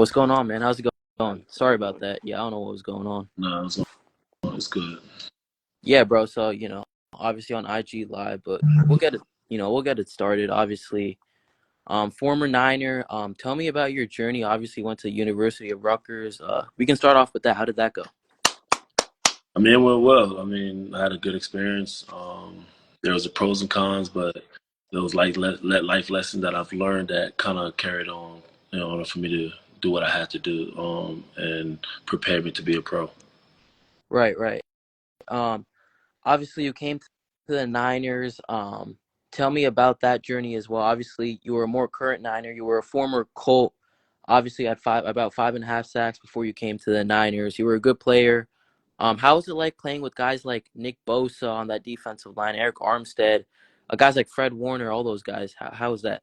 What's going on, man? How's it going? Sorry about that. Yeah, I don't know what was going on. No, it's good. Yeah, bro. So obviously on IG Live, but we'll get it started. Obviously, former Niner. Tell me about your journey. Obviously, went to the University of Rutgers. We can start off with that. How did that go? I mean, it went well. I mean, I had a good experience. There was the pros and cons, but there was like life lessons that I've learned that kind of carried on in order for me to do what I had to do and prepare me to be a pro. Right, right. Um, Obviously you came to the Niners. Tell me about that journey as well. Obviously, you were a more current Niner. You were a former Colt. Obviously, had about 5.5 sacks before you came to the Niners. You were a good player. How was it like playing with guys like Nick Bosa on that defensive line, Eric Armstead, guys like Fred Warner, all those guys? How was that?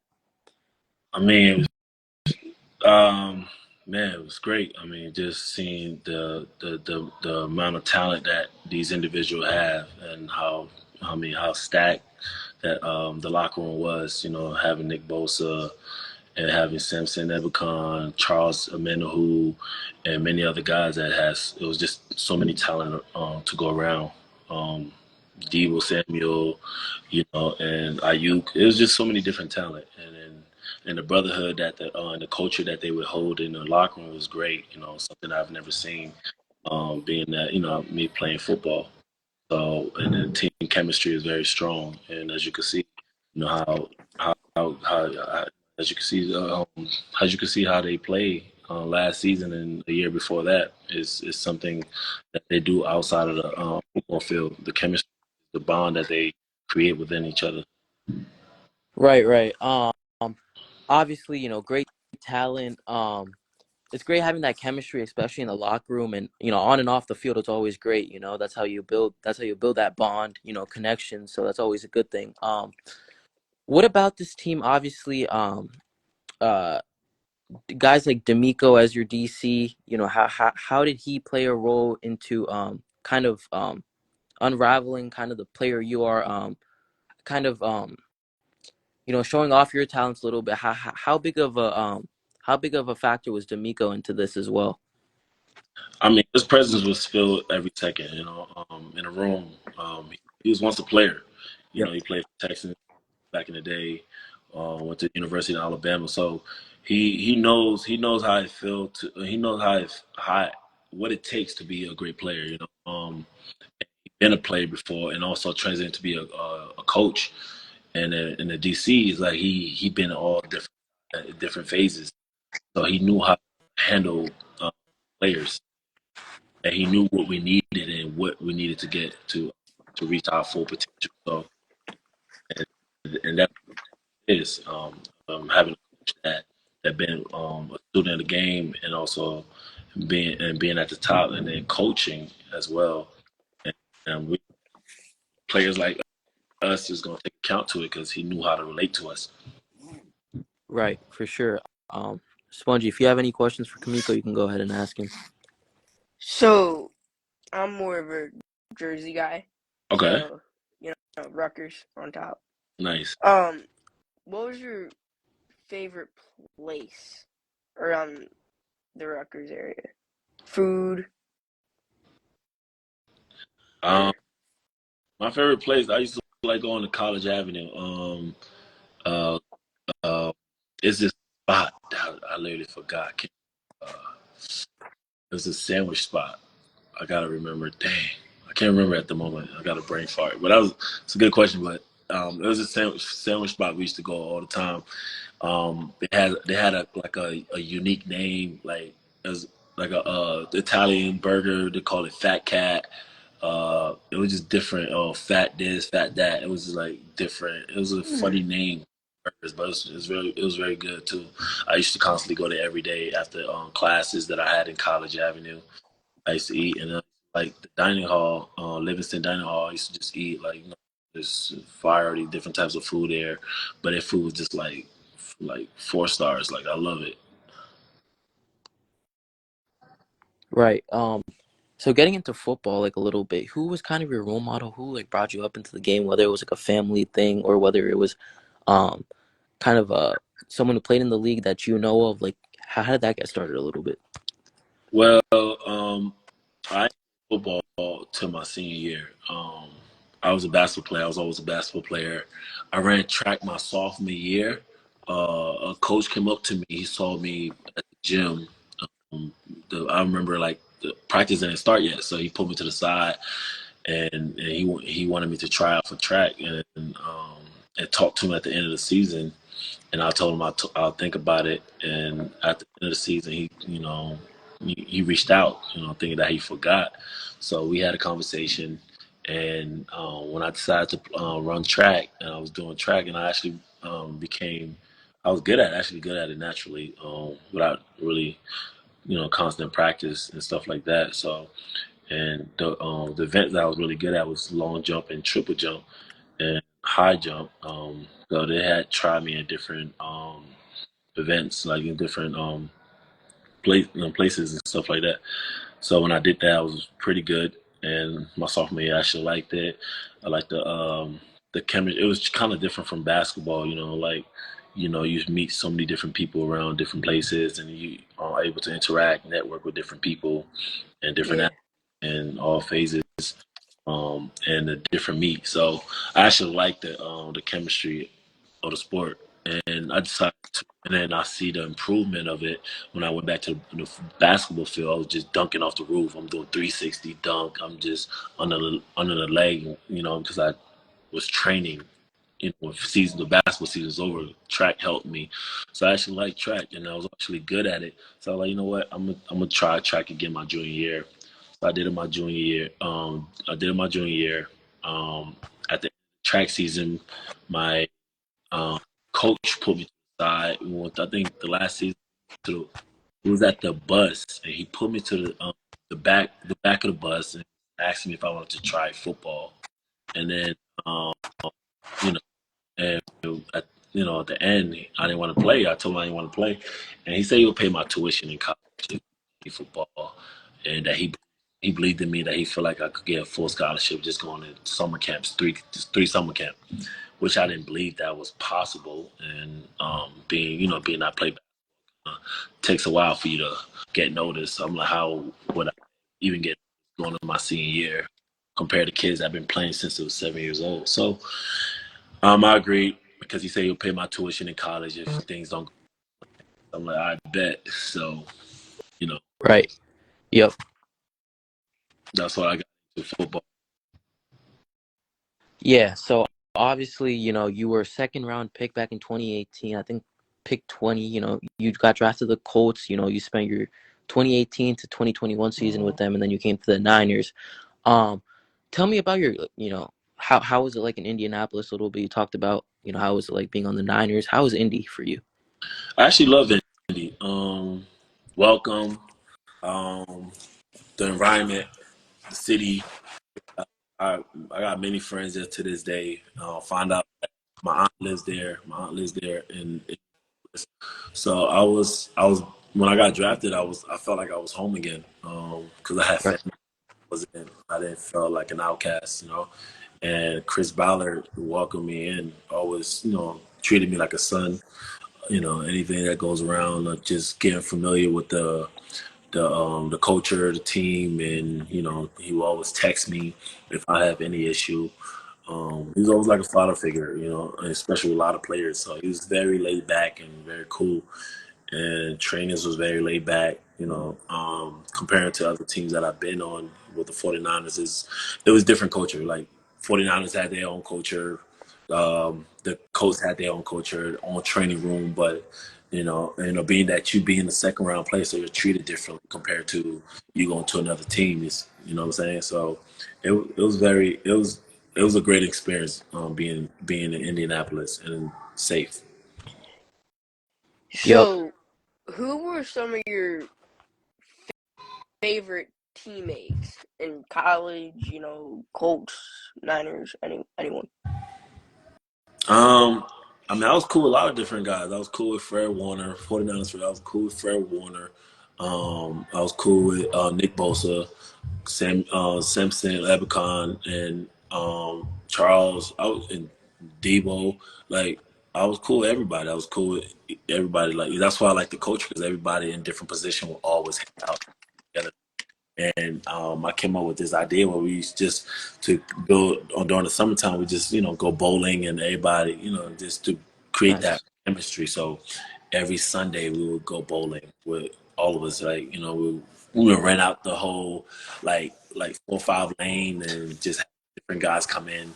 I mean, um, man, it was great. I mean, just seeing the amount of talent that these individuals have and how stacked that the locker room was. You know, having Nick Bosa and having Samson Ebukam, Charles Amenahu, and many other guys that has it was just so many talent to go around. Um, Debo Samuel, and Ayuk. It was just so many different talent, and the brotherhood and the culture that they would hold in the locker room was great. You know, something I've never seen. Being that me playing football, so and the team chemistry is very strong, and as you can see, how as you can see as you can see how they play last season and the year before that is something that they do outside of the football field. The chemistry, the bond that they create within each other. Right, right. Obviously, great talent. It's great having that chemistry, especially in the locker room, and on and off the field. It's always great. That's how you build. That's how you build that bond. Connection. So that's always a good thing. What about this team? Obviously, uh, guys like D'Amico as your DC. How did he play a role into kind of unraveling kind of the player you are? Kind of showing off your talents a little bit. How big of a factor was D'Amico into this as well? I mean, his presence was felt every second. In a room. He was once a player. Yep. He played for Texans back in the day. Went to the University of Alabama, so he knows how it feel to he knows how what it takes to be a great player. Been a player before, and also transitioned to be a coach. And in the DC, is like he been in all different phases, so he knew how to handle uh, players, and he knew what we needed and what we needed to get to reach our full potential. So, and that is having a coach that been a student of the game and also being at the top and then coaching as well. And we players like us is going to take account to it because he knew how to relate to us. Right, for sure. Spongy, if you have any questions for Kamiko, you can go ahead and ask him. So I'm more of a Jersey guy. Okay, So, Rutgers on top. nice. What was your favorite place around the Rutgers area? Food Um, or my favorite place I used to like going to College Avenue. Uh, uh, it's this spot that I literally forgot. It was a sandwich spot. I gotta remember. Dang, I can't remember at the moment. I got a brain fart. But it's a good question. But it was a sandwich spot we used to go all the time. They had a unique name, like as like a Italian burger. They call it Fat Cat. It was just different. Oh, fat this, fat that. It was just like different. It was a funny name, burgers, but it was very good too. I used to constantly go there every day after classes that I had in College Avenue. I used to eat, and like the dining hall, Livingston Dining Hall. I used to just eat like there's variety different types of food there, but their food was just like 4 stars. Like I love it. Right. So getting into football like a little bit, who was kind of your role model? Who like brought you up into the game, whether it was like a family thing or whether it was um kind of someone who played in the league that you know of, like How did that get started a little bit? Well, I football till my senior year. I was a basketball player. I was always a basketball player. I ran track my sophomore year. A coach came up to me. He saw me at the gym. Um, I remember like the practice didn't start yet, so he pulled me to the side and he wanted me to try out for track and talk to him at the end of the season. And I told him I'll think about it. And at the end of the season, he reached out, thinking that he forgot. So we had a conversation. And when I decided to run track, and I was doing track, and I actually I was actually good at it naturally, without really, constant practice and stuff like that. So, and the event that I was really good at was long jump and triple jump and high jump. So they had tried me in different events, like in different places and stuff like that. So when I did that, I was pretty good. And my sophomore year, I actually liked it. I liked the chemistry. It was kind of different from basketball, like you meet so many different people around different places, and you are able to interact, network with different people and different Yeah, athletes in all phases, and the different meet. So I actually like the chemistry of the sport, and I decided to. And then I see the improvement of it when I went back to the basketball field. I was just dunking off the roof. I'm doing 360 dunk. I'm just under the leg, because I was training. When the basketball season's over, track helped me. So I actually like track, and I was actually good at it. So I was like, you know what, I'm gonna try track again my junior year. So I did it my junior year. I did it my junior year. At the track season, my um, coach pulled me to the side. We went, I think the last season, he was at the bus, and he pulled me to the back of the bus, and asked me if I wanted to try football. And then, um, you know, and at, at the end, I didn't want to play. I told him I didn't want to play, and he said he would pay my tuition in college to play football, and that he believed in me, that he felt like I could get a full scholarship just going to summer camps, three summer camp, which I didn't believe that was possible. And being I play takes a while for you to get noticed. I'm like, how would I even get going to my senior year compared to kids that have been playing since they was 7 years old? So I agreed because he said he'll pay my tuition in college if things don't go. I'm like, I bet. So, you know, Right. Yep. that's what I got into football. Yeah. So obviously, you were a second round pick back in 2018. I think pick 20. You got drafted to the Colts. You spent your 2018 to 2021 season with them, and then you came to the Niners. Um, Tell me about your, how was it like in Indianapolis a little bit? You talked about, how was it like being on the Niners? How was Indy for you? I actually love Indy. Welcome, um, the environment, the city. I I got many friends there to this day. Find out that my aunt lives there. My aunt lives there, and so I was when I got drafted, I felt like I was home again. Because I had Right. family. I didn't feel like an outcast, And Chris Ballard welcomed me in, always, treated me like a son. Anything that goes around, like just getting familiar with the culture, the team, and he will always text me if I have any issue. He's always like a father figure, especially with a lot of players. So he was very laid back and very cool, and trainers was very laid back. Comparing to other teams that I've been on with the 49ers, it was different culture. Like 49ers had their own culture, the Colts had their own culture, their own training room, but being that you be in the second round place, so you're treated differently compared to you going to another team. Is what I'm saying? So it was a great experience, being in Indianapolis and safe. Yep. So, who were some of your favorite teammates in college? Colts, Niners, anyone? Um, I mean, I was cool with a lot of different guys. I was cool with Fred Warner, 49ers. I was cool with Fred Warner. I was cool with Nick Bosa, Simpson, Ebicon, and Charles. I was in Debo. Like I was cool with everybody. I was cool with everybody. Like that's why I like the culture because everybody in different position will always hang out together. And I came up with this idea where we used just to build on during the summertime. We just go bowling and everybody just to create that Nice. chemistry. So every Sunday we would go bowling with all of us. Like we would rent out the whole like 4 or 5 lane and just have different guys come in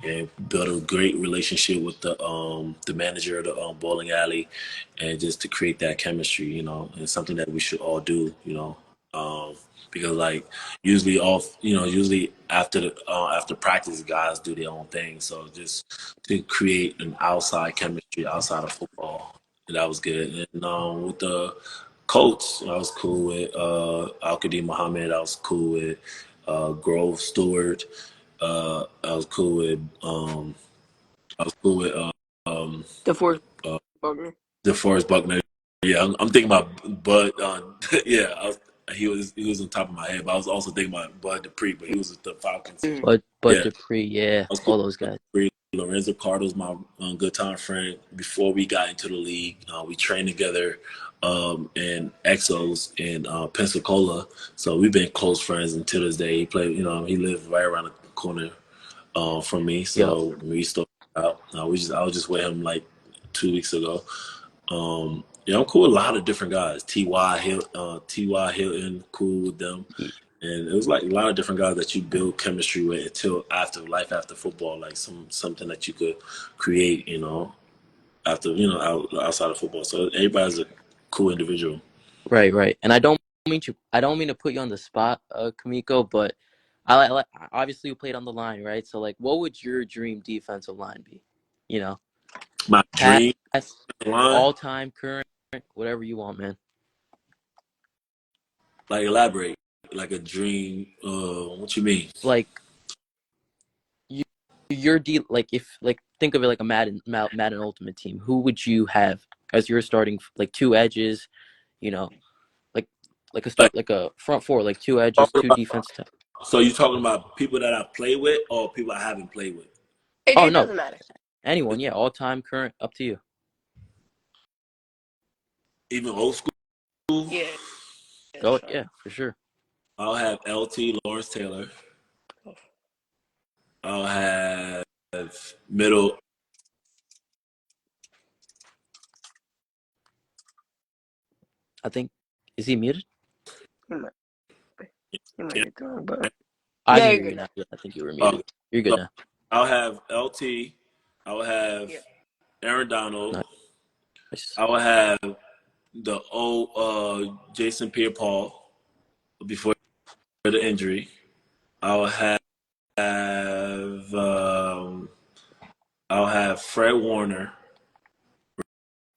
and build a great relationship with the manager of the bowling alley, and just to create that chemistry. And something that we should all do. Um, because like usually after practice guys do their own thing, so just to create an outside chemistry outside of football, that was good. And with the coach I was cool with Al Muhammad. I was cool with Grove Stewart. I was cool with DeForest uh, Buckner. DeForest Buckner. Yeah, I'm thinking about Bud. Yeah, he was on top of my head, but I was also thinking about Bud Dupree, but he was with the Falcons. Mm. But Yeah, I Dupree, yeah, was cool all those with guys. Dupree. Lorenzo Cardo's my good time friend. Before we got into the league, we trained together in Exos in Pensacola, so we've been close friends until this day. He played, he lived right around the corner from me, Yep. so we still out. I was just with him like 2 weeks ago. Yeah, I'm cool with a lot of different guys. Ty Hilton, cool with them, and it was like a lot of different guys that you build chemistry with until after life after football, like something that you could create, after outside of football. So everybody's a cool individual. Right, right. And I don't mean to put you on the spot, Kamiko, but like obviously you played on the line, right? So like, what would your dream defensive line be? You know, My past, dream line, all time, current, whatever you want, man. like elaborate, like a dream. What you mean? Like you, your like if like think of it like a Madden Ultimate Team. Who would you have as your starting like two edges? You know, like Like, like a front four, like two edges, talking two about, defense. so you're talking about people that I play with or people I haven't played with? Oh It no, doesn't matter. anyone, yeah, all time, current, up to you. Even old school. Yeah, it's Go, fine. yeah, for sure. I'll have LT Lawrence Taylor. I'll have middle. I think is he muted? He might, he might hit the wrong button. I Yeah, can you're hear you good now. now. Yeah, I think you were Uh, muted. You're good so now. I'll have LT. I will have Yeah. Aaron Donald. Nice. I will have the old Jason Pierre-Paul before the injury. I'll um, I'll have Fred Warner.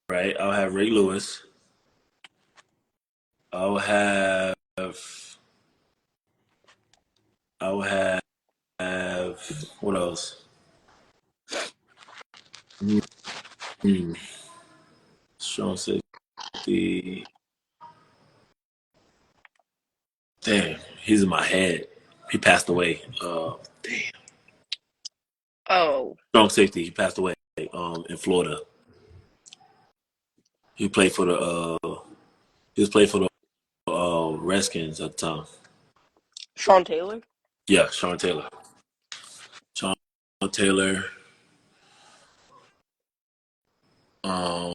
Right. I'll have Ray Lewis. I'll have I'll have what else? Hmm. Strong safety. Damn, he's in my head. He passed away. Damn. Oh, Strong safety. He passed away. In Florida. He played for the. He was played for the Redskins at the time. Sean Taylor. Yeah, Sean Taylor. Sean Taylor. Um.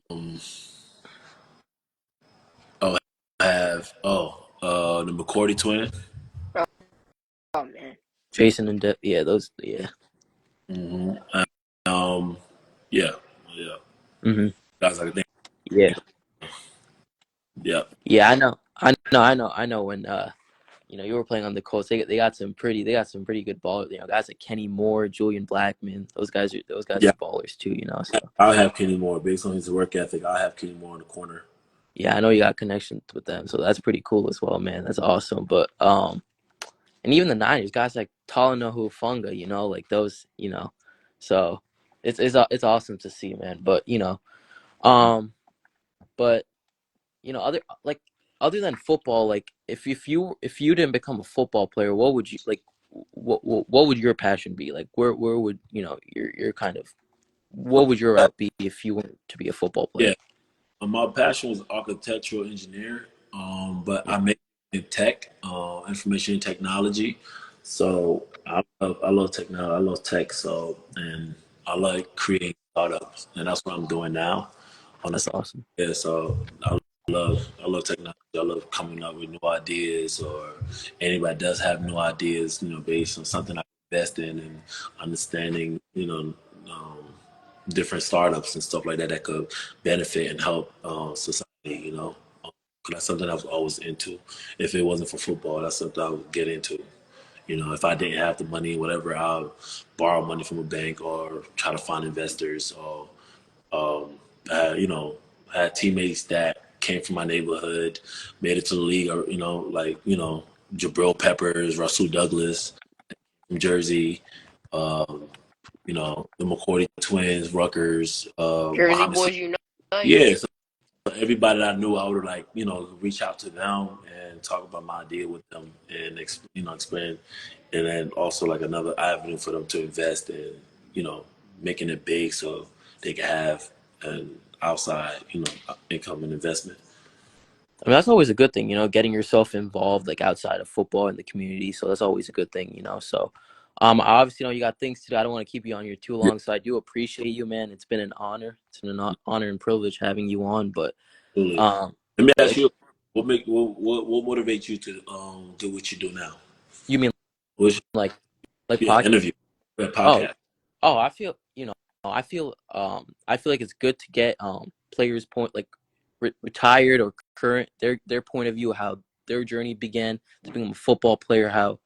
Oh, I have the McCourty twin. Oh, oh man. Jason and yeah, those yeah. hmm Um. Yeah. Yeah. Mhm. Guys, I think. Yeah. Yeah. Yeah, I know when you were playing on the Colts. They got some pretty good ballers. Guys like Kenny Moore, Julian Blackman. Those guys Yeah. are ballers too. So I'll have Kenny Moore based on his work ethic. I'll have Kenny Moore in the corner. yeah, I know you got connections with them. So that's pretty cool as well, man. That's awesome. But and even the Niners guys like Talanoa Hufanga, like those, so it's awesome to see, man. But um, but other than football, like if you didn't become a football player, what would you like? What would your passion be? Like where would your kind of what would your route be if you wanted to be a football Yeah. player? My passion was architectural engineer, but I make in tech, information technology. So I love technology. I love tech. So and I like creating startups, and that's what I'm doing now. On the That's awesome. yeah, so I love technology. I love coming up with new ideas, or anybody does have new ideas, based on something I invest in and understanding, different startups and stuff like that that could benefit and help society. Because that's something I was always into. If it wasn't for football, that's something I would get into. If I didn't have the money, whatever, I'll borrow money from a bank or try to find investors or um, I had teammates that came from my neighborhood, made it to the league, or Jabril Peppers, Russell Douglas from Jersey, um, the McCourty twins, Rutgers, Jersey Muhammad. Boys Unite. Yeah, so everybody that I knew, I would reach out to them and talk about my idea with them and explain, and then also like another avenue for them to invest in, you know, making it big so they can have an outside, income and investment. I mean, that's always a good thing, getting yourself involved like outside of football in the community. So that's always a good thing. So, I obviously know you got things to do. I don't want to keep you on here too Yeah, long. So I do appreciate you, man. It's been an honor. It's been an honor and privilege having you on. But, absolutely. um, Let me ask like you, what motivates you to do what you do now? you mean What's like, like your podcast? interview, that Oh, podcast? oh, I feel like it's good to get players point like retired or current their point of view, how their journey began to become a football player, how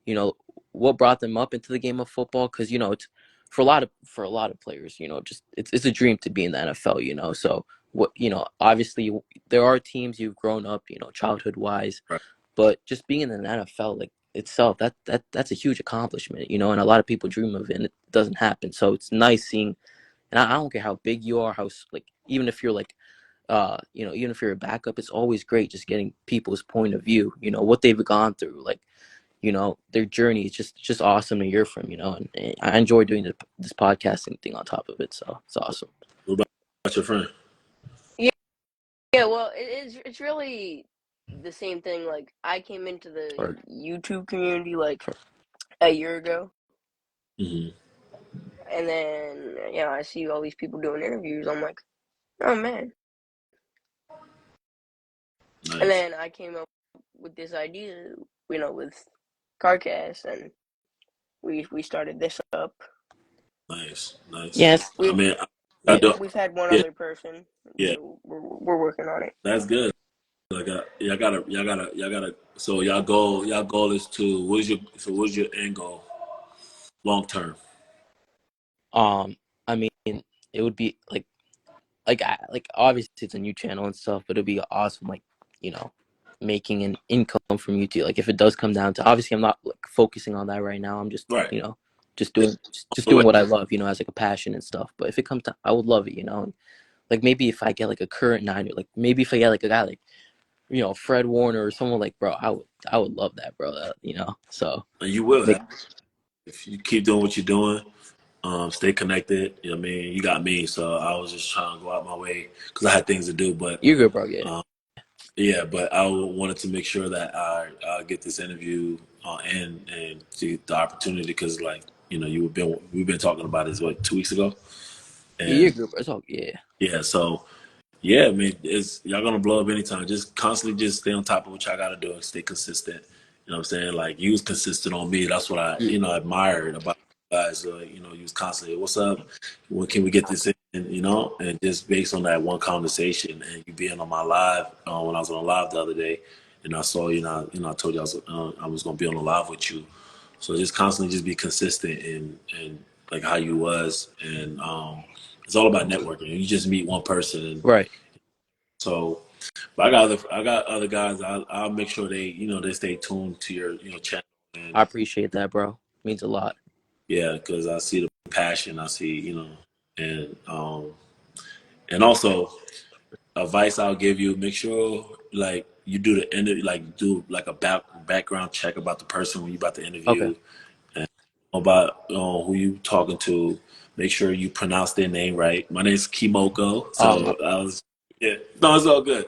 you know what brought them up into the game of football, because it's for a lot of players, just it's a dream to be in the NFL. So what obviously there are teams you've grown up, childhood wise, Right. but just being in the NFL like itself, that's a huge accomplishment, and a lot of people dream of it and it doesn't happen. So it's nice seeing, and I don't care how big you are, how like even if you're like even if you're a backup, it's always great just getting people's point of view, what they've gone through, like their journey is just awesome to hear from, and I enjoy doing this podcasting thing on top of it, so it's awesome. What about your friend? Yeah, yeah. Well, it's really the same thing. Like I came into the Or, YouTube community like for, a year ago, Hmm. and then I see all these people doing interviews. I'm like, oh man. And Nice, then I came up with this idea, with CarCast, and we started this up. nice, nice. yes, I We've mean, I yeah. do. we've had one Yeah, other person, yeah. so we're working on it. That's good. Y'all gotta. So y'all goal is to what's your end goal long term? I mean, it would be like obviously it's a new channel and stuff, but it'd be awesome, like you know making an income from YouTube. Like if it does come down to, obviously I'm not like focusing on that right now. I'm just Right. just Yeah. doing just Wait, doing wait. what I love, as like a passion and stuff. But if it comes to, I would love it. Like maybe if I get like a current Niner, like maybe if I get like a guy like Fred Warner or someone, like bro, I would love that, bro. So And you will like have if you keep doing what you're doing. Stay connected. You know what I mean? You got me, so I was just trying to go out my way because I had things to do. But you're good, bro. Yeah, um, yeah, but I wanted to make sure that I get this interview and see the opportunity because, like, we've been talking about this what 2 weeks ago, yeah, you're and good, bro. It's all yeah. yeah, so yeah, I mean, it's y'all gonna blow up anytime. Just constantly just stay on top of what y'all gotta do and stay consistent. You know what I'm saying? Like you was consistent on me. That's what I, Yeah, admired about you guys. You was constantly, what's up? When can we get this in? And just based on that one conversation and you being on my live when I was on a live the other day, and I saw I told you I was gonna be on a live with you. So just constantly just be consistent and like how you was and it's all about networking. You just meet one person and right. so, but I got other guys. I'll make sure they stay tuned to your, channel. And I appreciate that, bro. Means a lot. yeah, because I see the passion. I see, and also advice I'll give you. Make sure like you do the interview, like do like a background check about the person when you about to Okay. interview and about who you talking to. make sure you pronounce their name right. My name's Kemoko, My so no, it's all good.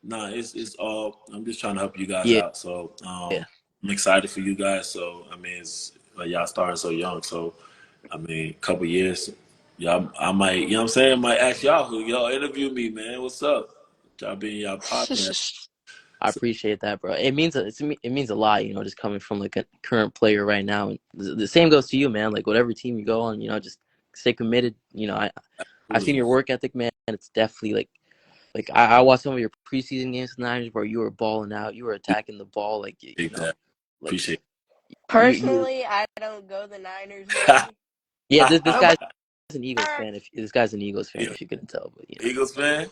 No, it's all. I'm just trying to help you guys yeah, out. So yeah. I'm excited for you guys. So I mean, it's y'all starting so young. So I mean, a couple years, y'all, I might, you know what I'm saying? I might ask y'all who y'all interview me, man. What's up? Y'all be in y'all podcast. I appreciate that, bro. It means it means a lot, just coming from like a current player right now. And the same goes to you, man. Like whatever team you go on, just stay committed. I've seen your work ethic, man. And it's definitely like I watched some of your preseason games with the Niners, bro. You were balling out. You were attacking the ball, like Appreciate that. like Appreciate you. Personally, I don't go the Niners way. Yeah, this Go guy's an Eagles fan. Birds! If this guy's an Eagles fan, it. if you couldn't tell, but Eagles fan?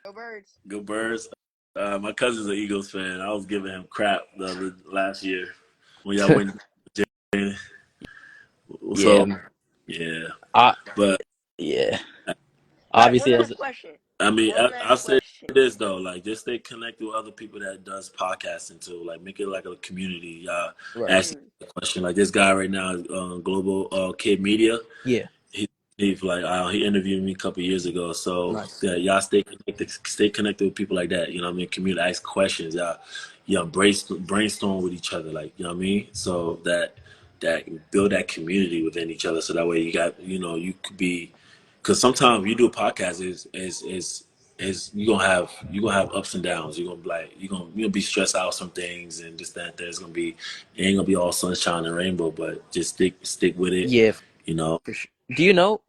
Go Birds! Go Birds. My cousin's an Eagles fan. I was giving him crap last year when y'all went. yeah, So yeah, I but yeah. Alright, one Obviously, last as question. I mean, One I last say question. this though, like just stay connected with other people that does podcasting too. Like make it like a community. right, Ask Mm. a question. Like this guy right now is Global Kid Media. yeah, He's like he interviewed me a couple years ago. So nice, yeah, y'all stay connected with people like that. You know what I mean? Community, ask questions. Y'all brainstorm with each other. Like you know what I mean? So that build that community within each other. So that way you could be, because sometimes you do a podcast is you gonna have ups and downs. You're gonna be like you're gonna be stressed out some things and this that there's gonna be, it ain't gonna be all sunshine and rainbow. But just stick with it. yeah, You know. for sure. Do you know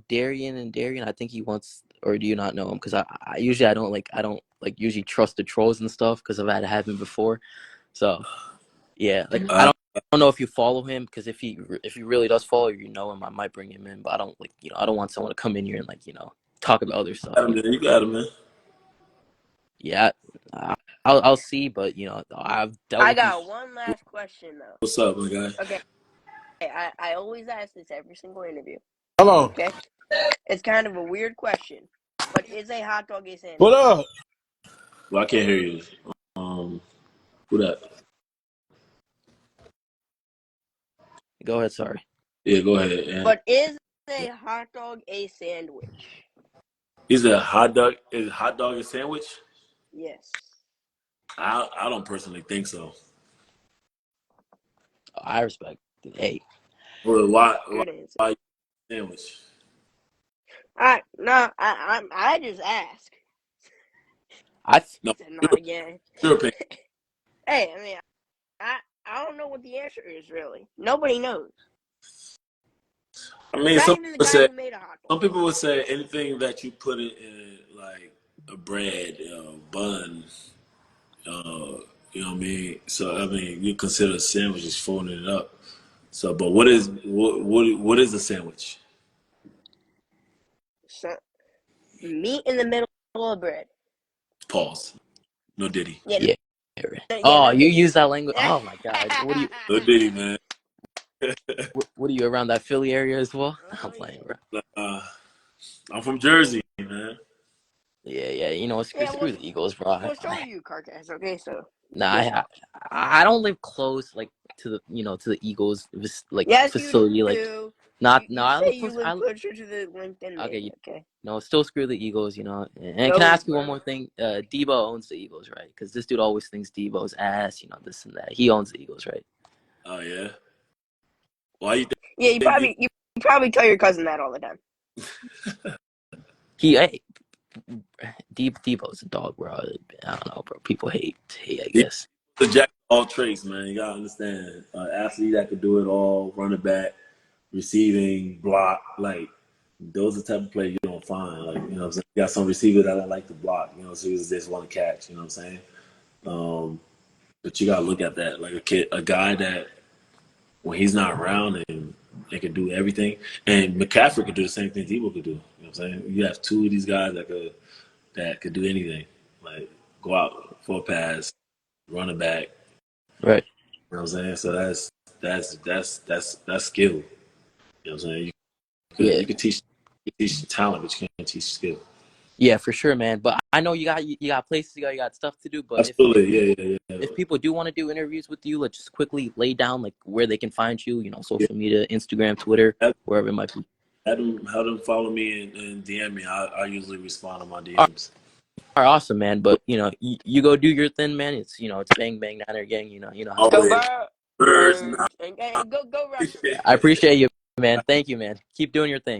Darian? I think he wants, or do you not know him? Because I usually I don't usually trust the trolls and stuff because I've had it happen before. So yeah, like I Uh, don't know if you follow him, because if he really does follow you, him, I might bring him in. But I don't I don't want someone to come in here and talk about other stuff. got him, man. You got him, man. Yeah, I- I'll see, but I've dealt I with got these. one last question though. What's up, my guy? Okay, I always ask this every single interview. Hello. Okay? It's kind of a weird question, but is a hot dog a What sandwich? up? Well, I can't hear you. Who that? Go ahead, sorry. Yeah, go ahead. And But is a hot dog a sandwich? he's a hot dog. Is hot dog a sandwich? Yes. I don't personally think so. I respect it. Hey, Well, Good answer. why sandwich? I just ask. I No, Said not again. your opinion. Hey, I mean, I don't know what the answer is really. Nobody knows. I mean, Not even the guy who made a hot dog. some people would say anything that you put it in, like a bread, bun, you know what I mean. So I mean, you consider a sandwich is folding it up. So, but what is a sandwich? So, meat in the middle of bread. Pause. No Diddy. Yeah, yeah. yeah, Oh, no you diddy. use that language. Oh my God. What do you? No Diddy, man. What are you around that Philly area as well? I'm Oh playing, yeah. bro. Uh, I'm from Jersey, man. Yeah, yeah. Yeah, Screw the Eagles, bro. well, so are you, Carcass. Okay, so Nah, good stuff. I don't live close to the to the Eagles Yes, you facility. Like, do. not no. You I say live you close. live closer to the LinkedIn Okay, man. Okay, no, still screw the Eagles. And can I go ask you one more bird. thing? Debo owns the Eagles, right? Because this dude always thinks Debo's ass. This and that. He owns the Eagles, right? Oh yeah. Why you Yeah, think Debo? you probably tell your cousin that all the time. Hey, Debo's a dog, bro. I don't know, bro. People hate, I Debo's guess. the jack of all trades, man. You gotta understand. Athlete that could do it all, running back, receiving, block, like those are the type of players you don't find. Like, you know what I'm saying? You got some receivers that don't like to block, so you just want to catch, you know what I'm saying? But you gotta look at that. Like a guy that when he's not around and they can do everything. And McCaffrey could do the same thing Debo could do. You know what I'm saying? You have two of these guys that could do anything. Like go out for a pass, run it back. Right. You know what I'm saying? So that's skill. You know what I'm saying? Yeah. You could teach talent, but you can't teach skill. Yeah, for sure, man. But I know you got places you got stuff to do. But if Absolutely, people yeah. if people do want to do interviews with you, let's just quickly lay down like where they can find you. Yeah. Social media, Instagram, Twitter, wherever it might be. Have them follow me and DM me. I usually respond to my All DMs. right, awesome, man. But you go do your thing, man. It's bang bang Niner gang. You know how it Go is. Always bird, birds. birds, and go Raptors. I appreciate you, man. Thank you, man. Keep doing your thing.